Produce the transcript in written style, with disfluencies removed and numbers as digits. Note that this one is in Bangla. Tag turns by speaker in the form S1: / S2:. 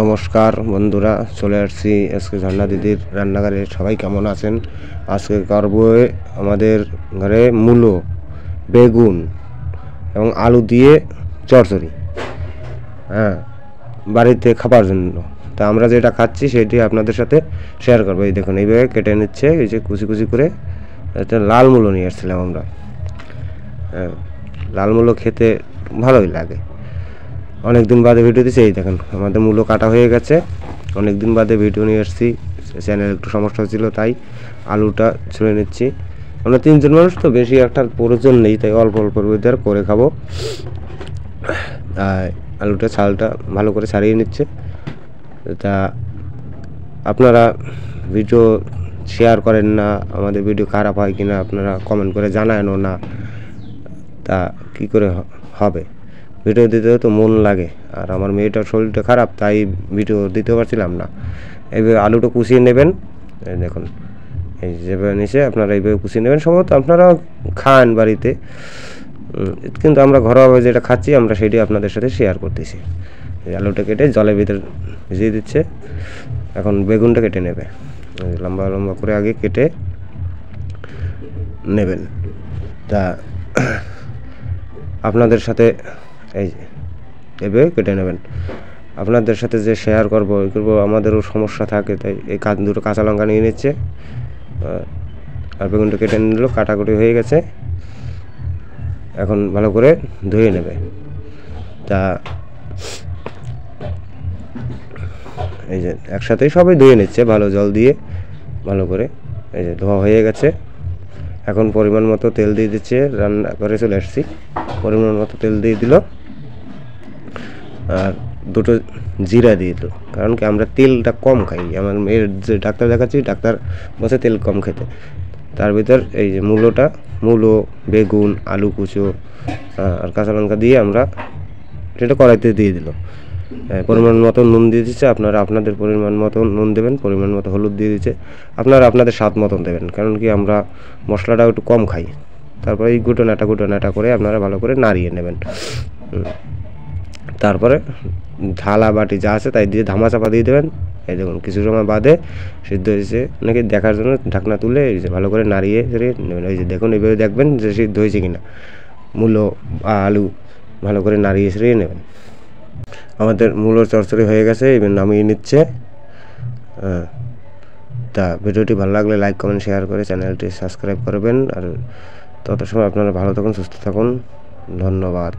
S1: নমস্কার বন্ধুরা, চলে আসছি আজকে ঝর্ণা দিদির রান্নাঘরে। সবাই কেমন আছেন? আজকে করব আমাদের ঘরে মূলো, বেগুন এবং আলু দিয়ে চচ্চড়ি, বাড়িতে খাবার জন্য। তা আমরা যেটা খাচ্ছি সেটি আপনাদের সাথে শেয়ার করবো। এই দেখুন, এইভাবে কেটে নিচ্ছে, এই যে কুচি কুচি করে। এটা লাল মূলো নিয়ে এসেছিলাম আমরা। লাল মূলো খেতে ভালোই লাগে। অনেক দিন বাদে ভিডিও দিচ্ছি। এই দেখেন, আমাদের মূলো কাটা হয়ে গেছে। অনেক দিন বাদে ভিডিও নিয়ে এসেছি, চ্যানেল একটু সমস্যা ছিল, তাই আলুটা ছুঁড়ে নিচ্ছি। আমরা 3জন মানুষ তো, বেশি একটা প্রয়োজন নেই, তাই অল্প অল্প করে খাবো। আলুটা ছালটা ভালো করে ছাড়িয়ে নিচ্ছে। তা আপনারা ভিডিও শেয়ার করেন না, আমাদের ভিডিও খারাপ হয় কিনা আপনারা কমেন্ট করে জানায়ও না। তা কী করে হবে? ভিডিও দিতে তো মন লাগে, আর আমার মেয়েটার শরীরটা খারাপ, তাই ভিডিও দিতে পারছিলাম না। এইভাবে আলুটা কুচিয়ে নেবেন। এই দেখুন, এই যেভাবে নিচে আপনারা এইভাবে কুচিয়ে নেবেন। সম্ভবত আপনারা খান বাড়িতে, কিন্তু আমরা ঘরোয়াভাবে যেটা খাচ্ছি আমরা সেটি আপনাদের সাথে শেয়ার করতেছি। এই আলুটা কেটে জলের ভিতরে ভিজিয়ে দিচ্ছে। এখন বেগুনটা কেটে নেবে, লম্বা লম্বা করে আগে কেটে নেবেন। তা আপনাদের সাথে এই এভাবে কেটে নেবেন। আপনাদের সাথে যে শেয়ার করবো আমাদেরও সমস্যা থাকে, তাই এই দুটো কাঁচা লঙ্কা নিয়ে নিচ্ছে, আর বেগুনটা কেটে নিল, কাটাকুটি হয়ে গেছে। এখন ভালো করে ধুয়ে নেবে। তা এই যে একসাথেই সবাই ধুয়ে নিচ্ছে ভালো জল দিয়ে, ভালো করে। এই যে ধোয়া হয়ে গেছে। এখন পরিমাণ মতো তেল দিয়ে দিচ্ছে, রান্না করে চলে আসছি। পরিমাণ মতো তেল দিয়ে দিল, আর দুটো জিরা দিয়ে দিল। কারণ কি আমরা তেলটা কম খাই। আমার মেয়ের যে ডাক্তার দেখাচ্ছি, ডাক্তার বসে তেল কম খেতে। তার ভিতর এই যে মূলো, বেগুন, আলু কুচো আর কাঁচা লঙ্কা দিয়ে আমরা সেটা কড়াইতে দিয়ে দিল। পরিমাণ মতো নুন দিয়ে দিচ্ছে। আপনারা আপনাদের পরিমাণ মতো নুন দেবেন, পরিমাণ মতো হলুদ দিয়ে দিচ্ছে। আপনারা আপনাদের স্বাদ মতন দেবেন, কারণ কি আমরা মশলাটা একটু কম খাই। তারপরে এই গুঁটো নাটা করে আপনারা ভালো করে নাড়িয়ে নেবেন। তারপরে থালা বাটি যা আছে তাই দিয়ে ধামা চাপা দিয়ে দেবেন। এই দেখুন, কিছু সময় বাদে সিদ্ধ হয়েছে নাকি দেখার জন্য ঢাকনা তুলে এই যে ভালো করে নাড়িয়ে নেবেন। এই যে দেখুন, এইভাবে দেখবেন যে সিদ্ধ হয়েছে কিনা। মূলো বা আলু ভালো করে নাড়িয়ে সেরিয়ে নেবেন। আমাদের মূলোর চচ্চড়ি হয়ে গেছে, এবার নামিয়ে নিচ্ছে। তা ভিডিওটি ভালো লাগলে লাইক কমেন্ট শেয়ার করে চ্যানেলটি সাবস্ক্রাইব করবেন। আর তত সময় আপনারা ভালো থাকুন, সুস্থ থাকুন। ধন্যবাদ।